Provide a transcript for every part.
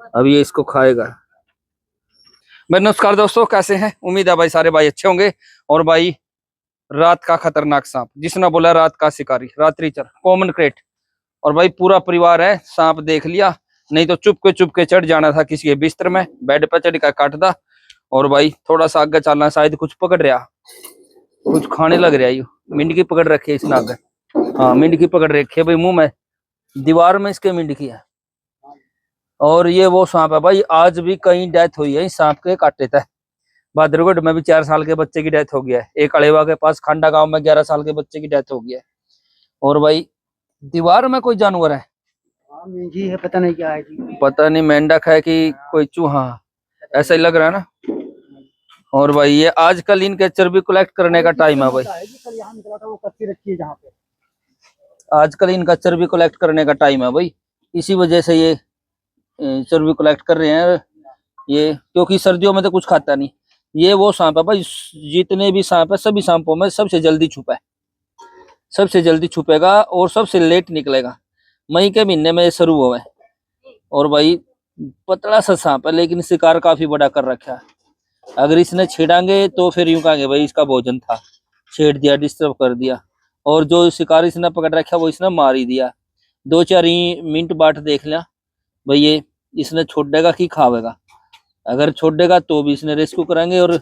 अब ये इसको खाएगा। भाई नमस्कार दोस्तों, कैसे हैं? उम्मीद है भाई सारे भाई अच्छे होंगे। और भाई रात का खतरनाक सांप, जिसने बोला रात का शिकारी, रात्रिचर, कॉमन क्रेट। और भाई पूरा परिवार है, सांप देख लिया, नहीं तो चुप के चढ़ जाना था किसी के बिस्तर में, बेड पर चढ़ कर काटता। और भाई थोड़ा सा आगे चलना, शायद कुछ पकड़ रहा, कुछ खाने लग रहा। यू मिंडकी पकड़ रखी है इसने आगे। हाँ, मिंडकी पकड़ रखी है भाई, मुंह में, दीवार में इसके मिंडकी है। और ये वो सांप है भाई, आज भी कहीं डेथ हुई है इस सांप के काटे थे। बहादुरगढ़ में भी 4 साल के बच्चे की डेथ हो गया है। एक अलेवा के पास खांडा गांव में 11 साल के बच्चे की डेथ हो गई है। और भाई दीवार में कोई जानवर है, जी है, पता नहीं क्या है जी। पता नहीं मेंढक है कि कोई चूहा, ऐसा ही लग रहा है ना। और भाई ये आजकल इनके चर्बी कलेक्ट करने का टाइम है भाई। कल यहाँ निकला था, वो कच्ची रखी है जहाँ पे। आजकल इनका चर्बी कलेक्ट करने का टाइम है भाई, इसी वजह से ये चर्बी कलेक्ट कर रहे हैं ये, क्योंकि सर्दियों में तो कुछ खाता नहीं। ये वो सांप है भाई, जितने भी सांप है सभी सांपों में सबसे जल्दी छुपा है, सबसे जल्दी छुपेगा और सबसे लेट निकलेगा। मई के महीने में ये शुरू हुआ है। और भाई पतला सा सांप है, लेकिन शिकार काफी बड़ा कर रखा है। अगर इसने छेड़ांगे तो फिर यूं कहेंगे भाई इसका भोजन था, छेड़ दिया, डिस्टर्ब कर दिया। और जो शिकार इसने पकड़ रखा वो इसने मार ही दिया। 2-4 मिनट बाट देख लिया भाई, ये इसने छोड़ेगा कि खावेगा। अगर छोड़ेगा तो भी इसने रेस्क्यू कराएंगे, और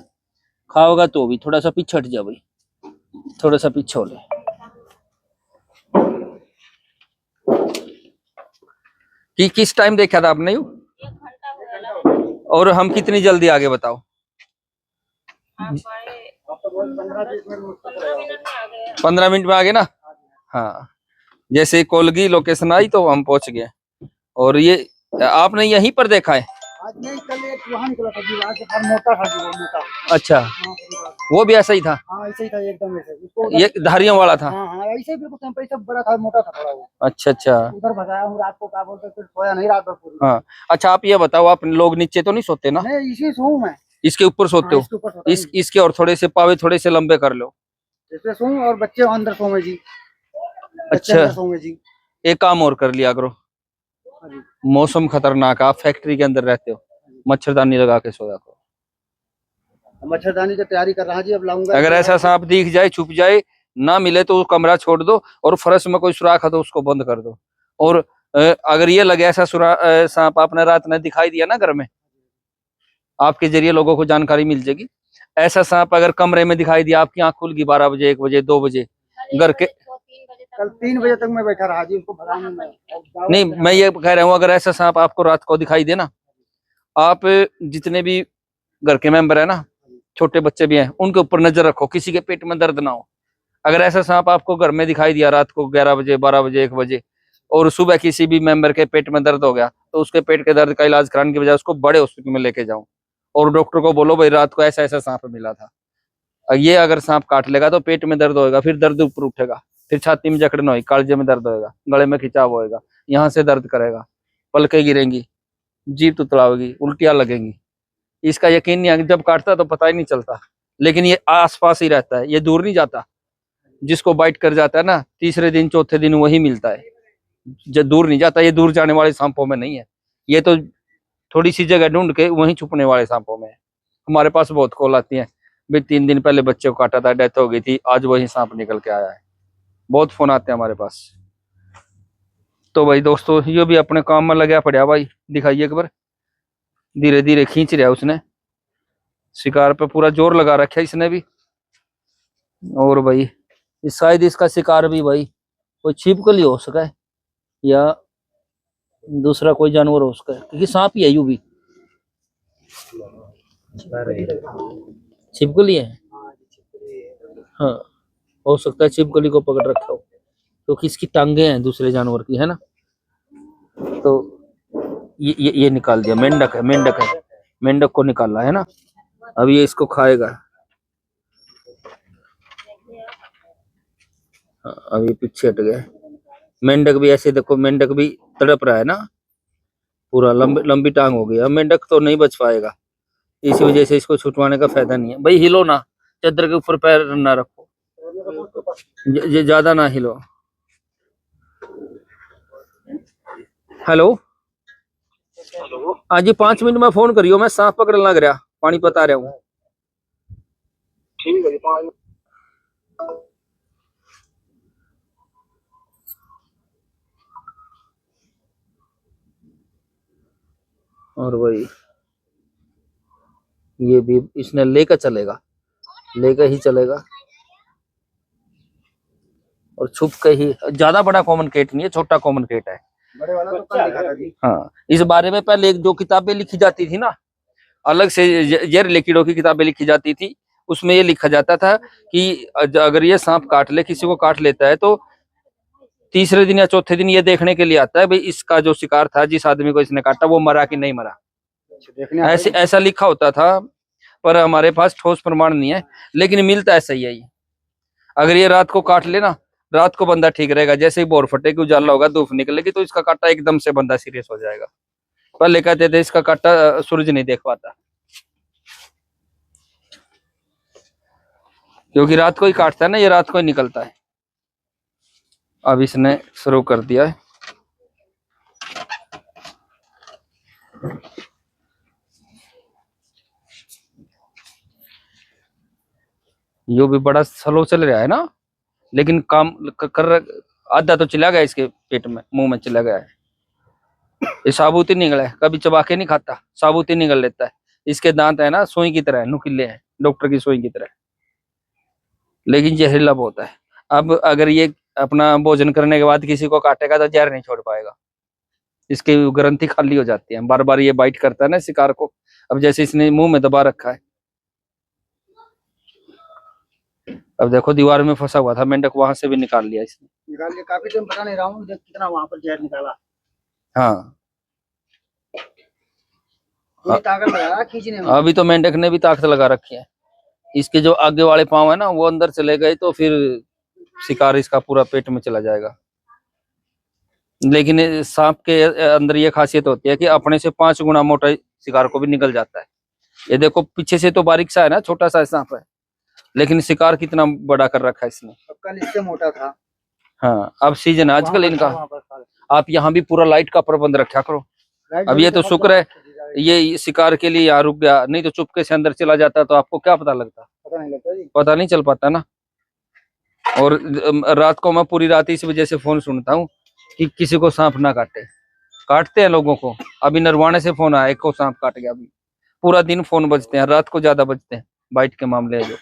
खाओगा तो भी। थोड़ा सा पीछे हट जा भाई, थोड़ा सा पीछे हो ले। कि किस टाइम देखा था आपने यू? 1 घंटा हो गया। और हम कितनी जल्दी आगे बताओ? आप आए 15 मिनट में आ गए। 15 मिनट में आगे ना। हाँ, जैसे कोलगी लोकेशन आई तो हम पहुंच गए। और ये आपने यहीं पर देखा है? आज नहीं, कल एक वहाँ निकला था दीवार के पास, मोटा था जो, मोटा। अच्छा, वो भी ऐसा ही था? हाँ ऐसे ही था, एकदम ऐसे। उसको ये धारियों वाला था? हाँ हाँ, ऐसे ही बिल्कुल टेम्परेचर सब बड़ा था, मोटा था थोड़ा वो। अच्छा अच्छा। उधर भगाया हूँ रात को, क्या बोलते, फिर सोया नहीं रात भर पूरी। हाँ अच्छा, आप ये बताओ, आप लोग नीचे तो नहीं सोते ना? नहीं, इसी सोऊं मैं। इसके ऊपर सोते हो? इसके ऊपर सोता हूँ। इसके और थोड़े से पावे थोड़े से लंबे कर लो। इसमें सोऊं और बच्चे अंदर सोएं जी। बच्चे अच्छा, अंदर सोएं जी। एक काम और कर लिया करो, मौसम खतरनाक है, आप फैक्ट्री के अंदर रहते हो, मच्छरदानी लगा के सोया करो। मच्छरदानी की तैयारी कर रहा जी, अब लाऊंगा। अगर ऐसा सांप दिख जाए, छुप जाए, ना मिले तो कमरा छोड़ दो, और फर्श में कोई सुराख है तो उसको बंद कर दो। और अगर ये लगे ऐसा सांप आपने रात में दिखाई दिया ना घर में, आपके जरिए लोगों को जानकारी मिल जाएगी। ऐसा सांप अगर कमरे में दिखाई दिया, आपकी आंख खुल गई 12 बजे, 1 बजे, 2 बजे, घर के, कल 3 बजे तक मैं बैठा रहा जी, उसको भगाने में। नहीं मैं ये कह रहा हूँ, अगर ऐसा सांप आपको रात को दिखाई दे ना, आप जितने भी घर के मेंबर है ना, छोटे बच्चे भी हैं, उनके ऊपर नजर रखो, किसी के पेट में दर्द ना हो। अगर ऐसा सांप आपको घर में दिखाई दिया रात को 11 बजे, 12 बजे, 1 बजे, और सुबह किसी भी मेंबर के पेट में दर्द हो गया, तो उसके पेट के दर्द का इलाज कराने की बजाय उसको बड़े हॉस्पिटल में लेके जाओ, और डॉक्टर को बोलो भाई रात को ऐसा ऐसा सांप मिला था। ये अगर सांप काट लेगा तो पेट में दर्द होएगा, फिर दर्द ऊपर उठेगा, फिर छाती में जकड़न होगी, कालजे में दर्द होएगा, गले में खिंचाव होएगा, यहाँ से दर्द करेगा, पलकें गिरेंगी, जीभ तुतलावेगी, उल्टियां लगेंगी। इसका यकीन नहीं है, जब काटता तो पता ही नहीं चलता, लेकिन ये आसपास ही रहता है, ये दूर नहीं जाता। जिसको बाइट कर जाता है ना, तीसरे दिन चौथे दिन वही मिलता है, जो दूर नहीं जाता। ये दूर जाने वाले सांपों में नहीं है, ये तो थोड़ी सी जगह ढूंढ के वहीं छुपने वाले सांपों में है। हमारे पास बहुत कॉल आती है, भाई 3 दिन पहले बच्चे को काटा था, डेथ हो गई थी, आज वही सांप निकल के आया है। बहुत फोन आते हैं हमारे पास। तो भाई दोस्तों, ये भी अपने काम में लगा पड़ा भाई, दिखाइए एक बार, धीरे धीरे खींच रहा है उसने, शिकार पे पूरा जोर लगा रखा है इसने भी। और भाई शायद इसका शिकार भी भाई कोई छिपकली हो सका है, या दूसरा कोई जानवर हो सका है, क्योंकि सांप ही है यूं भी। छिपकली है, हाँ, हो सकता है छिपकली को पकड़ रखा हो, क्योंकि इसकी टांगे हैं दूसरे जानवर की, है ना। तो ये निकाल दिया, मेंढक है, मेंढक है, मेंढक को निकाला है ना। अब ये इसको खाएगा। अब ये पीछे हट गया। मेंढक भी ऐसे देखो, मेंढक भी तड़प रहा है ना, पूरा लंबी टांग हो गई। अब मेंढक तो नहीं बच पाएगा, इसी वजह से इसको छुटवाने का फायदा नहीं है। भाई हिलो ना, चादर के ऊपर पैर ना रखो, ज्यादा ना हिलो। हेलो, हाँ जी 5 मिनट में फोन करियो, मैं सांप पकड़ लग रहा, पानी बता रहा हूँ। ठीक है जी। और वही ये भी इसने लेकर चलेगा, लेकर ही चलेगा और छुप के ही। ज्यादा बड़ा कॉमन केट नहीं है, छोटा कॉमन केट है। बड़े वाला तो कल दिखा था जी। हाँ, इस बारे में पहले एक जो किताबें लिखी जाती थी ना, अलग से जेर लिखिडो की किताबें लिखी जाती थी, उसमें ये लिखा जाता था कि अगर ये सांप काट ले, किसी को काट लेता है, तो तीसरे दिन या चौथे दिन ये देखने के लिए आता है भाई इसका जो शिकार था, जिस आदमी को इसने काटा, वो मरा कि नहीं मरा। देखने ऐसे ऐसा लिखा होता था, पर हमारे पास ठोस प्रमाण नहीं है, लेकिन मिलता ऐसा ही है ये। अगर ये रात को काट लेना, रात को बंदा ठीक रहेगा, जैसे ही बोर फटे कि उजाला होगा, धूप निकलेगी, तो इसका काटा एकदम से बंदा सीरियस हो जाएगा। पहले कहते थे इसका काटा सूरज नहीं देख पाता, क्योंकि रात को ही काटता है ना, ये रात को ही निकलता है। अब इसने शुरू कर दिया है। यो भी बड़ा स्लो चल रहा है ना, लेकिन काम कर आधा तो चला गया इसके पेट में, मुंह में चला गया है। ये साबुत ही निकला है, कभी चबा के नहीं खाता, साबुत ही निकल लेता है। इसके दांत है ना सुई की तरह, नुकीले हैं, डॉक्टर की सुई की तरह, लेकिन जहरीला बहुत है। अब अगर ये अपना भोजन करने के बाद किसी को काटेगा तो जहर नहीं छोड़ पाएगा, इसकी ग्रंथि खाली हो जाती है, बार बार ये बाइट करता है ना शिकार को। अब जैसे इसने मुंह में दबा रखा है, अब देखो दीवार में फंसा हुआ था मेंढक, वहां से भी निकाल लिया इसने। निकाल के काफी टाइम पता नहीं रहा हूँ कितना वहां पर जहर निकाला। हाँ, पूरी ताकत लगा खींचने में। अभी तो मेंढक ने भी ताकत लगा रखी है। इसके जो आगे वाले पांव है ना, वो अंदर चले गए तो फिर शिकार इसका पूरा पेट में चला जाएगा। लेकिन सांप के अंदर ये खासियत होती है कि अपने से 5 गुना मोटा शिकार को भी निकल जाता है। ये देखो पीछे से तो बारीक सा है ना, छोटा सा सांप है, लेकिन शिकार कितना बड़ा कर रखा है इसने। कल इससे मोटा था। हाँ, अब सीजन है आजकल इनका। आप यहाँ भी पूरा लाइट का प्रबंध रखा करो। अब ये तो शुक्र है ये शिकार के लिए यहाँ रुक गया, नहीं तो चुपके से अंदर चला जाता तो आपको क्या पता लगता। पता नहीं लगता जी। पता नहीं चल पाता ना। और रात को मैं पूरी रात इस वजह से फोन सुनता हूँ कि किसी को सांप ना काटे। काटते हैं लोगों को, अभी नरवाने से फोन आया, एक को सांप काट गया। अभी पूरा दिन फोन बजते हैं, रात को ज्यादा बजते हैं, बाइट के मामले है जो।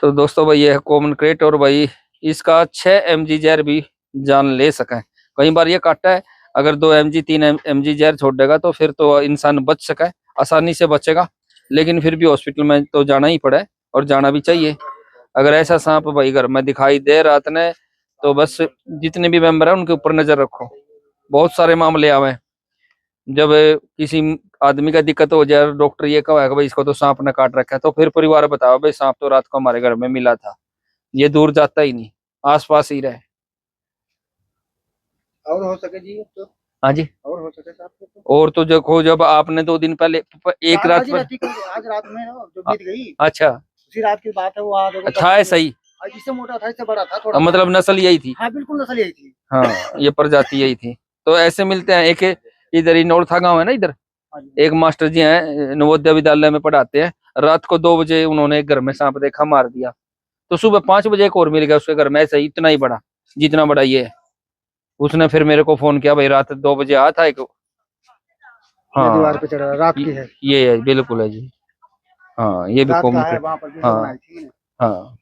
तो दोस्तों भाई ये है कॉमन क्रेट, और भाई इसका 6 mg जहर भी जान ले सके। कई बार ये काटता है, अगर 2 mg 3 mg जहर छोड़ देगा तो फिर तो इंसान बच सका है, आसानी से बचेगा। लेकिन फिर भी हॉस्पिटल में तो जाना ही पड़ा है, और जाना भी चाहिए। अगर ऐसा सांप भाई घर में दिखाई दे रात ने, तो बस जितने भी मेंबर है उनके ऊपर नजर रखो। बहुत सारे मामले आवे, जब किसी आदमी का दिक्कत हो जाए, डॉक्टर ये कहा भाई इसको तो सांप ने काट रखा है, तो फिर परिवार बताओ भाई सांप तो रात को हमारे घर में मिला था। ये दूर जाता ही नहीं, आसपास ही रहे। और हो सके जी तो। हाँ जी, और हो सके साहब तो। और तो देखो जब आपने 2 दिन पहले एक रात पर, आज रात में जो बीत गई, अच्छा उसी रात की बात है वो। आज था है सही, इससे मोटा था, इससे बड़ा था थोड़ा। मतलब नस्ल यही थी। हाँ बिल्कुल नस्ल यही थी। हाँ, ये प्रजाति यही थी। तो ऐसे मिलते हैं। एक इधर ही नौरथा गांव है ना, इधर एक मास्टर जी हैं, नवोदय विद्यालय में पढ़ाते हैं। रात को 2 बजे उन्होंने एक घर में सांप देखा, मार दिया। तो सुबह 5 बजे एक और मिल गया उसके घर में, ऐसा ही इतना ही बड़ा, जितना बड़ा ये है। उसने फिर मेरे को फोन किया, भाई रात 2 बजे आया था एक। हाँ, दीवार पे चढ़ा रात की है ये है, बिल्कुल है जी। हाँ, ये भी कॉमन है। हाँ हाँ,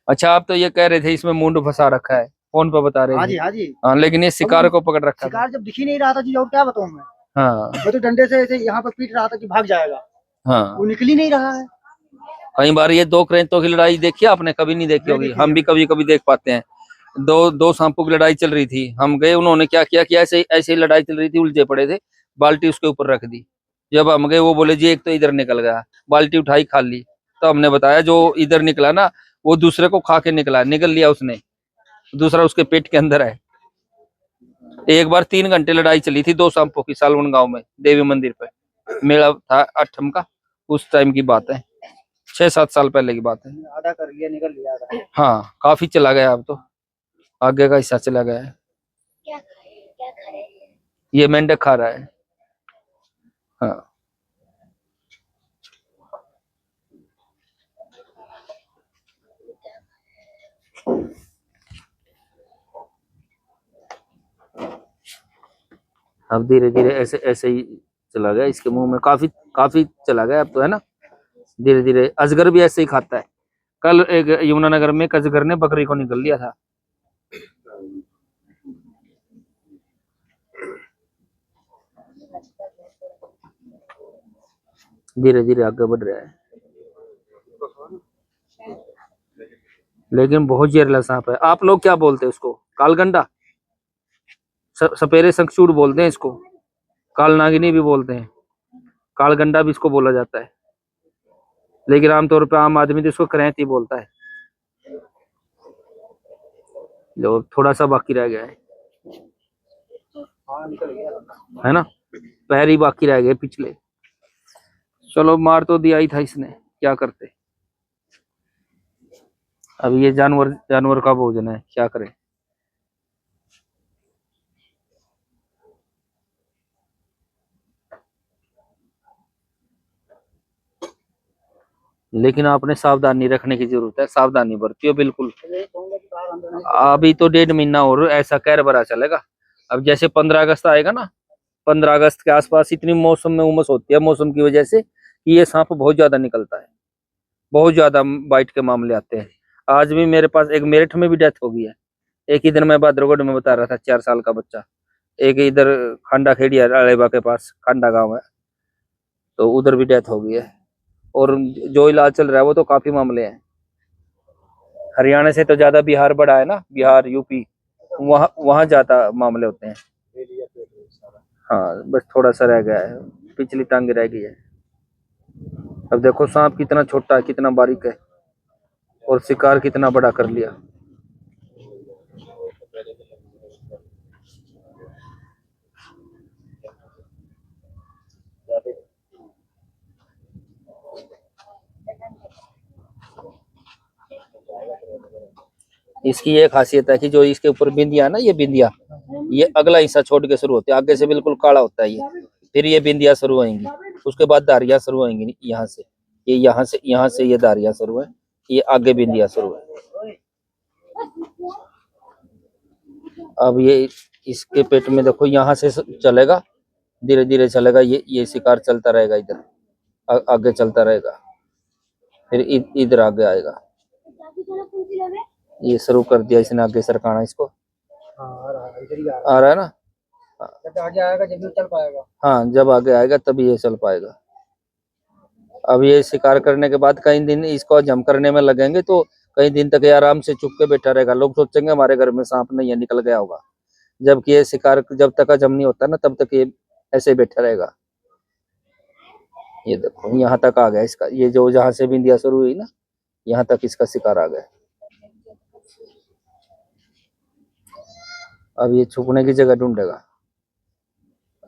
अच्छा आप तो ये कह रहे थे इसमें मुंड फंसा रखा है, फोन पे बता रहे थे। हाँ जी हाँ जी। हाँ, लेकिन ये शिकार को पकड़ रखा है। शिकार जब दिख ही नहीं रहा था जी, और क्या बताऊं मैं। हाँ, मैं तो डंडे से ऐसे यहाँ पर पीट रहा था कि भाग जाएगा, हाँ, वो निकल ही नहीं रहा है। कई बार ये 2 क्रेंतों की लड़ाई देखी आपने, कभी नहीं देखी होगी, हम भी कभी कभी देख पाते हैं। दो सांपों की लड़ाई चल रही थी, हम गए, उन्होंने क्या किया कि ऐसे ही लड़ाई चल रही थी, उलझे पड़े थे, बाल्टी उसके ऊपर रख दी। जब हम गए वो बोले जी एक तो इधर निकल गया, बाल्टी उठाई खाली। तो हमने बताया जो इधर निकला ना वो दूसरे को खा के निकल लिया उसने, दूसरा उसके पेट के अंदर है। एक बार 3 घंटे लड़ाई चली थी 2 सांपों की, सालवन गांव में देवी मंदिर पे मेला था 8 का, उस टाइम की बात है, 6-7 साल पहले की बात है। आधा कर लिया, निकल लिया आधा। हाँ, काफी चला गया अब तो। आगे का हिस्सा चला गया है। ये मेंढक खा रहा है। हाँ, अब धीरे धीरे ऐसे ऐसे ही चला गया इसके मुंह में, काफी काफी चला गया अब तो, है ना। धीरे धीरे अजगर भी ऐसे ही खाता है। कल एक यमुनानगर में एक अजगर ने बकरी को निकल लिया था। धीरे धीरे आगे बढ़ रहा है, लेकिन बहुत जहरीला सांप है। आप लोग क्या बोलते हैं उसको? कालगंडा, सपेरे शंखचूड़ बोलते हैं इसको, काल नागिनी भी बोलते हैं, कालगंडा भी इसको बोला जाता है, लेकिन आमतौर पर आम आदमी तो इसको करैंती बोलता है। जो थोड़ा सा बाकी रह गया है ना, पैर ही बाकी रह गए पिछले। चलो, मार तो दिया ही था इसने, क्या करते। अब ये जानवर जानवर का भोजन है, क्या करें। लेकिन आपने सावधानी रखने की जरूरत है, सावधानी बरतियो बिल्कुल। अभी तो 1.5 महीना और ऐसा कहर भरा चलेगा। अब जैसे 15 अगस्त आएगा ना, 15 अगस्त के आसपास इतनी मौसम में उमस होती है मौसम की वजह से कि ये सांप बहुत ज्यादा निकलता है, बहुत ज्यादा बाइट के मामले आते हैं। आज भी मेरे पास एक मेरठ में भी डेथ हो गई है। एक इधर मैं बादरगढ़ में बता रहा था, 4 साल का बच्चा। एक इधर खांडा खेड़िया अलेबा के पास खांडा गांव है, तो उधर भी डेथ हो गई है। और जो इलाज चल रहा है वो तो काफी मामले हैं। हरियाणा से तो ज्यादा बिहार बड़ा है ना, बिहार यूपी, वहाँ वहाँ ज्यादा मामले होते हैं। हाँ, बस थोड़ा सा रह गया है, पिछली टांगे रह गई है। अब देखो सांप कितना छोटा है, कितना बारीक है, और शिकार कितना बड़ा कर लिया। इसकी ये खासियत है कि जो इसके ऊपर बिंदिया है ना, ये बिंदिया, ये अगला हिस्सा छोड़ के शुरू होती है, आगे से बिल्कुल काला होता है ये। फिर ये बिंदिया शुरू होंगी, उसके बाद धारियां शुरू होंगी यहाँ से, ये यहाँ से ये धारियां शुरू है, ये आगे बिंदिया शुरू है। अब ये इसके पेट में देखो, यहाँ से चलेगा, धीरे धीरे चलेगा, ये शिकार चलता रहेगा इधर, आगे चलता रहेगा, फिर इधर आगे आएगा। ये शुरू कर दिया इसने आगे सरकाना इसको। हाँ, इधर ही आ रहा है ना। जब आगे आएगा जब भी चल पाएगा। हाँ, जब आगे आएगा तभी ये चल पाएगा। अब ये शिकार करने के बाद कई दिन इसको हजम करने में लगेंगे, तो कई दिन तक ये आराम से चुप के बैठा रहेगा। लोग सोचेंगे हमारे घर में सांप नहीं है, निकल गया होगा, जबकि ये शिकार जब तक हजम नहीं होता ना, तब तक ये ऐसे बैठा रहेगा। ये देखो यहाँ तक आ गया इसका, ये जो जहां से बिंदिया शुरू हुई ना, यहाँ तक इसका शिकार आ गया। अब ये छुपने की जगह ढूंढेगा,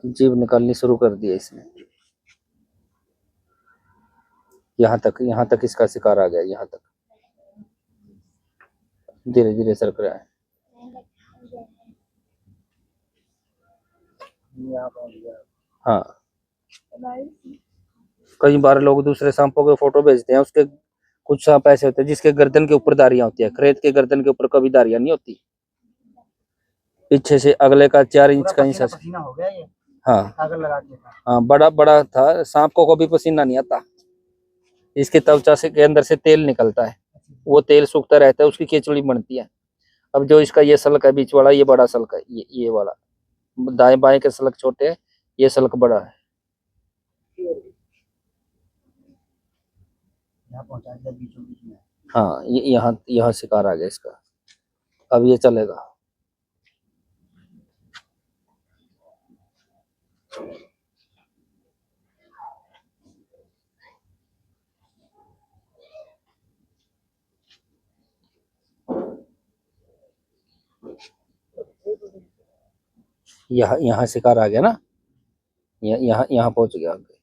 जीभ निकालनी शुरू कर दी है इसने। यहाँ तक इसका शिकार आ गया, यहाँ तक धीरे धीरे सरक रहा है। हाँ, कई बार लोग दूसरे सांपों के फोटो भेजते हैं, उसके कुछ सांप ऐसे होते हैं जिसके गर्दन के ऊपर धारियां होती है, खरेत के गर्दन के ऊपर कभी धारियां नहीं होती, पीछे से अगले का 4 इंच का हिस्सा। पसीना हो गया ये, हाँ आग लगा के था। हाँ, बड़ा बड़ा था सांप को कभी पसीना नहीं आता। इसके त्वचा से के अंदर से तेल निकलता है, वो तेल सूखता रहता है, उसकी केचुड़ी बनती है। अब जो इसका ये सलक है बीच वाला, ये बड़ा सलक है, ये वाला, दाएं बाएं के सलक छोटे है, ये सलक बड़ा है। यहाँ पहुंचा दिया बीचों बीच में। हाँ, ये यहाँ शिकार आ गया इसका। अब ये चलेगा। यहाँ शिकार आ गया ना, यहाँ पहुंच गया आगे।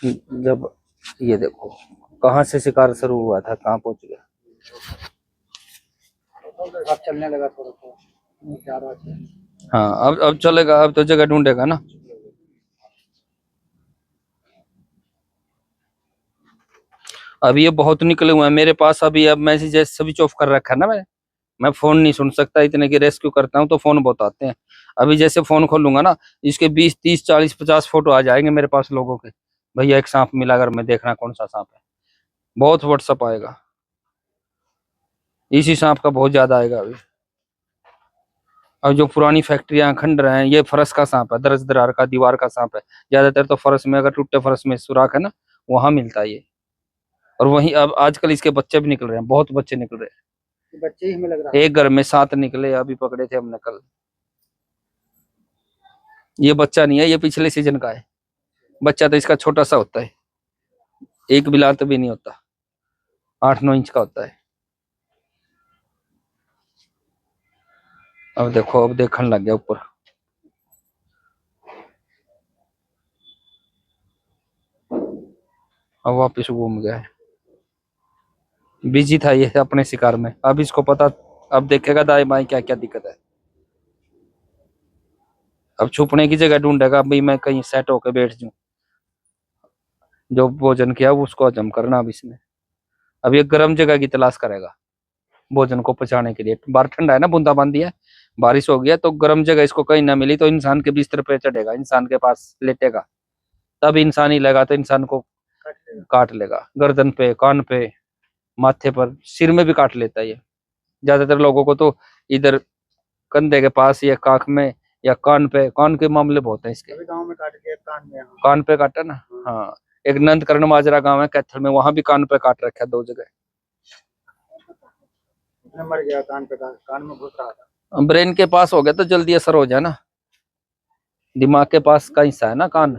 जब ये देखो कहाँ से शिकार शुरू हुआ था, कहाँ पहुंच गया। अब चलने लगा थोड़ा थोड़ा, ज्यादा अच्छा। हाँ अब चलेगा, अब तो जगह ढूंढेगा ना। अब ये बहुत निकले हुए हैं मेरे पास अभी। अब मैसेज स्विच ऑफ कर रखा है ना मैं फोन नहीं सुन सकता इतने की रेस्क्यू करता हूँ तो फोन बहुत आते हैं। अभी जैसे फोन खोलूंगा ना, इसके 20 30 40 50 फोटो आ जाएंगे मेरे पास लोगों के। भैया एक सांप मिला, अगर मैं देखना कौन सा सांप है, बहुत व्हाट्सअप आएगा। इसी सांप का बहुत ज्यादा आएगा अभी। और जो पुरानी फैक्ट्रियां खंडर हैं, ये फरस का सांप है, दरज दरार का, दीवार का सांप है। ज्यादातर तो फरस में, अगर टूटे फरस में सुराख है ना, वहां मिलता है ये। और वहीं अब आजकल इसके बच्चे भी निकल रहे हैं, बहुत बच्चे निकल रहे ये बच्चे ही हमें लग रहा हैं। है। एक घर में 7 निकले, अभी पकड़े थे हमने कल। ये बच्चा नहीं है, ये पिछले सीजन का है। बच्चा तो इसका छोटा सा होता है, एक बिलात भी नहीं होता, 8 9 इंच का होता है। अब देखो, अब देखने लग गया ऊपर। अब वापिस घूम गया है। बिजी था ये अपने शिकार में, अब इसको पता, अब देखेगा दाएं बाएं क्या क्या दिक्कत है। अब छुपने की जगह ढूंढेगा, भाई मैं कहीं सेट होके बैठ जाऊं। जो भोजन किया उसको हजम करना अब इसने। अब ये गर्म जगह की तलाश करेगा भोजन को पचाने के लिए। बाहर ठंडा है ना, बूंदाबांदी है, बारिश हो गया, तो गर्म जगह इसको कहीं ना मिली तो इंसान के बिस्तर पे चढ़ेगा, इंसान के पास लेटेगा, तब इंसान ही लगा तो इंसान को काट लेगा। गर्दन पे, कान पे, माथे पर, सिर में भी काट लेता है ये। ज्यादातर लोगों को तो इधर कंधे के पास या काख में या कान पे, कान के मामले बहुत हैं इसके। अभी गांव में काट के कान में, हाँ। कान पे काटा ना, हाँ। एक नंदकर्ण माजरा गांव है कैथल में, वहां भी कान पे काट रखा है 2 जगह। उसने मर गया, कान में घुस रहा था। ब्रेन के पास हो गया तो जल्दी असर हो जाए ना, दिमाग के पास का हिस्सा है ना कान,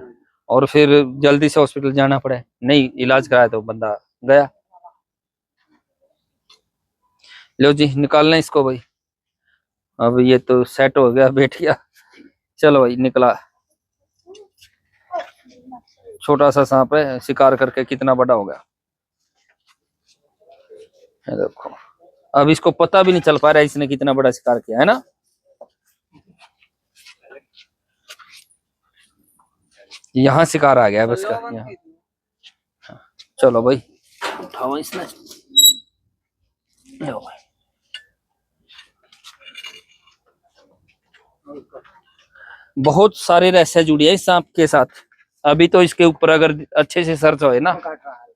और फिर जल्दी से हॉस्पिटल जाना पड़े, नहीं इलाज कराया तो बंदा गया। लो जी, निकालना इसको भाई। अब ये तो सेट हो गया, बैठ गया। चलो भाई, निकला। छोटा सा सांप है, शिकार करके कितना बड़ा हो गया। ये देखो, अब इसको पता भी नहीं चल पा रहा है इसने कितना बड़ा शिकार किया है ना। यहाँ शिकार आ गया है बस का यहाँ। चलो भाई, उठाओ इसने। लो भाई, बहुत सारे रहस्य जुड़े हैं इस सांप के साथ। अभी तो इसके ऊपर अगर अच्छे से सर्च होए ना, काट रहा है।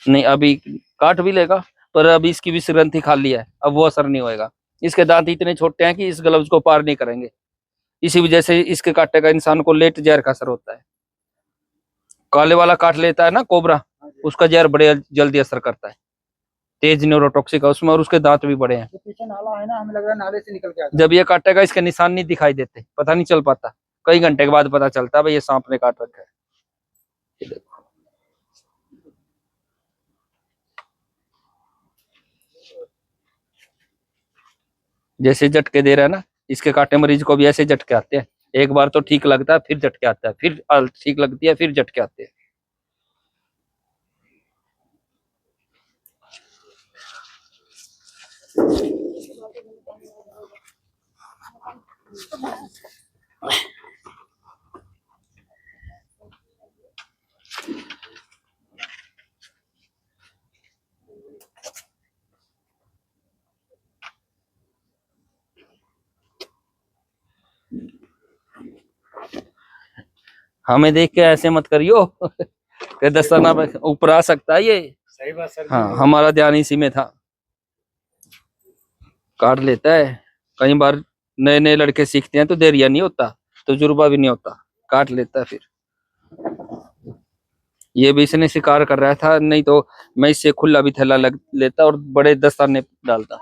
नहीं अभी काट भी लेगा, पर अभी इसकी विष ग्रंथि खाली है, अब वो असर नहीं होएगा। इसके दांत इतने छोटे हैं कि इस ग्लव्स को पार नहीं करेंगे। इसी वजह से इसके काटे का इंसान को लेट जहर का असर होता है। काले वाला काट लेता है ना कोबरा, उसका जहर बड़े जल्दी असर करता है, तेज न्यूरोटॉक्सिक है उसमें, और उसके दांत भी बड़े हैं। ये पीछे नाला है ना, हमें लग रहा है नाले से निकल के आ जब ये काटेगा इसके निशान नहीं दिखाई देते, पता नहीं चल पाता, कई घंटे के बाद पता चलता है भाई ये सांप ने काट रखा है। ये देखो, जैसे झटके दे रहा है ना, इसके काटे मरीज को भी ऐसे झटके आते हैं। एक बार तो ठीक लगता है, फिर झटके आता है, फिर ठीक लगती है, फिर झटके आते हैं। हमें देख के ऐसे मत करियो कि दस्ताना ऊपर आ सकता है ये। सही बात सर। हाँ, हमारा ध्यान इसी में था। काट लेता है, कई बार नए नए लड़के सीखते हैं तो देरिया नहीं होता, तजुर्बा भी नहीं होता, काट लेता है। फिर ये भी इसने शिकार कर रहा था, नहीं तो मैं इससे खुला भी थैला लग लेता और बड़े दस्ताने डालता।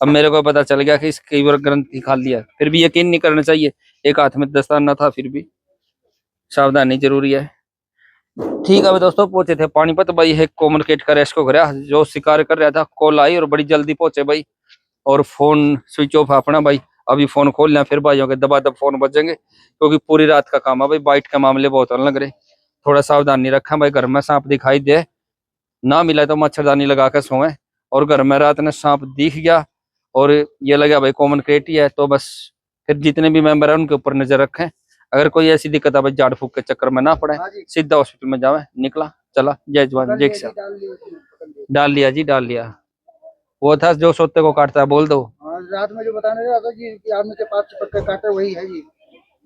अब मेरे को पता चल गया कि इसकी ग्रंथि खा लिया, फिर भी यकीन नहीं करना चाहिए, एक हाथ में दस्ताना था, फिर भी सावधानी जरूरी है। ठीक है दोस्तों, पहुंचे थे पानीपत भाई, है कम्युनिकेट कर इसको गया जो शिकार कर रहा था, कॉल आई और बड़ी जल्दी पहुंचे भाई। और फोन स्विच ऑफ अपना भाई, अभी फोन खोल लें फिर भाइयों के दबा दब फोन बजेंगे, क्योंकि पूरी रात का काम है भाई, बाइट के मामले बहुत होने लग रहे। थोड़ा सावधानी रखें भाई, घर में सांप दिखाई दे ना मिला तो मच्छरदानी लगा कर सोएं। और घर में रात में सांप दिख गया और ये लगा भाई कॉमन क्रेट ही है, तो बस फिर जितने भी मेंबर है उनके ऊपर नजर रखें। अगर कोई ऐसी दिक्कत है भाई, झाड़ फूक के चक्कर में ना पड़े, हाँ जी। सीधा हॉस्पिटल में जावे। निकला चला, जय जवान जय किसान। डाल लिया उसमें, पकड़ लिया। डाल लिया जी, डाल लिया। वो था जो सोते को काटता है, बोल दो। हाँ, रात में जो बताने रहा था जी कि आदमी के पास चिपक कर काटा, वही है जी,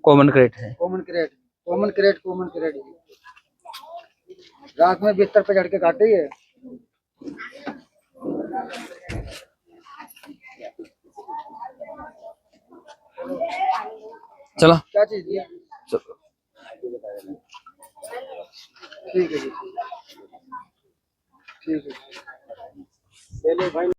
कॉमन क्रेट है। Common krait, common krait, common krait जी। रात में बिस्तर पे चढ़ के काटे ही है। चला क्या चीज दिया? चलो। ठीक है जी, ठीक है। ले ले भाई।